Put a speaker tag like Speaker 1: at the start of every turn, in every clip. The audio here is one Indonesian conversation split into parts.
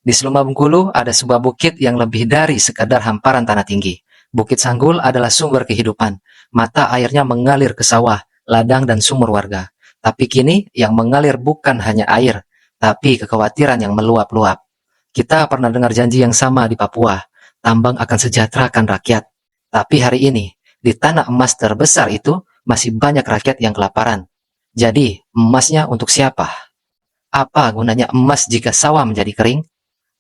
Speaker 1: Di Seluma Bengkulu ada sebuah bukit yang lebih dari sekadar hamparan tanah tinggi. Bukit Sanggul adalah sumber kehidupan. Mata airnya mengalir ke sawah, ladang, dan sumur warga. Tapi kini yang mengalir bukan hanya air, tapi kekhawatiran yang meluap-luap. Kita pernah dengar janji yang sama di Papua, tambang akan sejahterakan rakyat. Tapi hari ini, di tanah emas terbesar itu, masih banyak rakyat yang kelaparan. Jadi, emasnya untuk siapa? Apa gunanya emas jika sawah menjadi kering?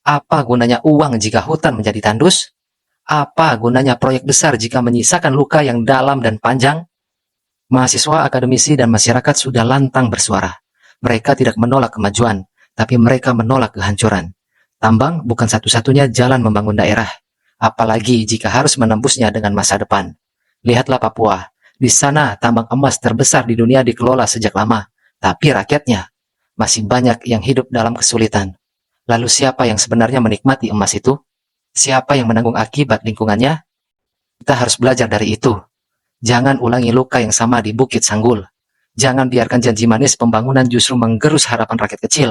Speaker 1: Apa gunanya uang jika hutan menjadi tandus? Apa gunanya proyek besar jika menyisakan luka yang dalam dan panjang? Mahasiswa, akademisi, dan masyarakat sudah lantang bersuara. Mereka tidak menolak kemajuan, tapi mereka menolak kehancuran. Tambang bukan satu-satunya jalan membangun daerah, apalagi jika harus menembusnya dengan masa depan. Lihatlah Papua. Di sana tambang emas terbesar di dunia dikelola sejak lama, tapi rakyatnya masih banyak yang hidup dalam kesulitan. Lalu siapa yang sebenarnya menikmati emas itu? Siapa yang menanggung akibat lingkungannya? Kita harus belajar dari itu. Jangan ulangi luka yang sama di Bukit Sanggul. Jangan biarkan janji manis pembangunan justru menggerus harapan rakyat kecil.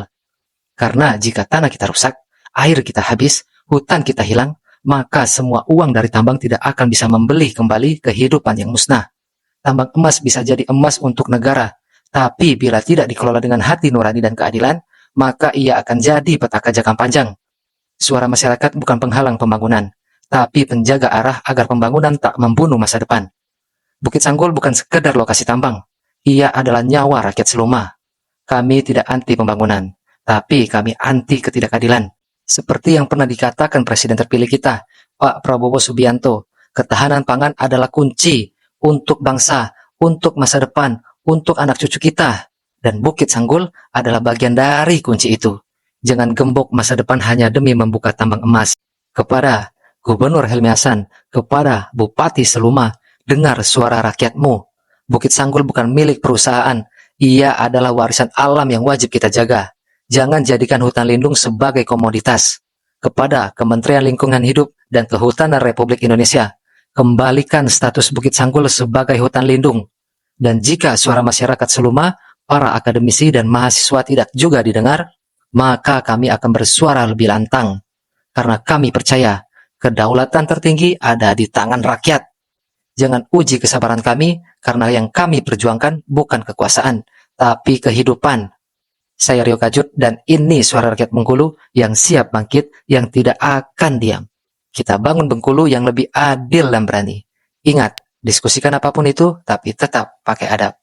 Speaker 1: Karena jika tanah kita rusak, air kita habis, hutan kita hilang, maka semua uang dari tambang tidak akan bisa membeli kembali kehidupan yang musnah. Tambang emas bisa jadi emas untuk negara, tapi bila tidak dikelola dengan hati nurani dan keadilan, maka ia akan jadi petaka jangka panjang. Suara masyarakat bukan penghalang pembangunan, tapi penjaga arah agar pembangunan tak membunuh masa depan. Bukit Sanggul bukan sekedar lokasi tambang, ia adalah nyawa rakyat Seluma. Kami tidak anti pembangunan, tapi kami anti ketidakadilan. Seperti yang pernah dikatakan Presiden terpilih kita, Pak Prabowo Subianto, ketahanan pangan adalah kunci untuk bangsa, untuk masa depan, untuk anak cucu kita. Dan Bukit Sanggul adalah bagian dari kunci itu. Jangan gembok masa depan hanya demi membuka tambang emas. Kepada Gubernur Helmi Hasan, kepada Bupati Seluma, dengar suara rakyatmu. Bukit Sanggul bukan milik perusahaan. Ia adalah warisan alam yang wajib kita jaga. Jangan jadikan hutan lindung sebagai komoditas. Kepada Kementerian Lingkungan Hidup dan Kehutanan Republik Indonesia, kembalikan status Bukit Sanggul sebagai hutan lindung. Dan jika suara masyarakat Seluma, para akademisi dan mahasiswa tidak juga didengar, maka kami akan bersuara lebih lantang. Karena kami percaya, kedaulatan tertinggi ada di tangan rakyat. Jangan uji kesabaran kami, karena yang kami perjuangkan bukan kekuasaan, tapi kehidupan. Saya Rio Kajut, dan ini suara rakyat Bengkulu yang siap bangkit, yang tidak akan diam. Kita bangun Bengkulu yang lebih adil dan berani. Ingat, diskusikan apapun itu, tapi tetap pakai adab.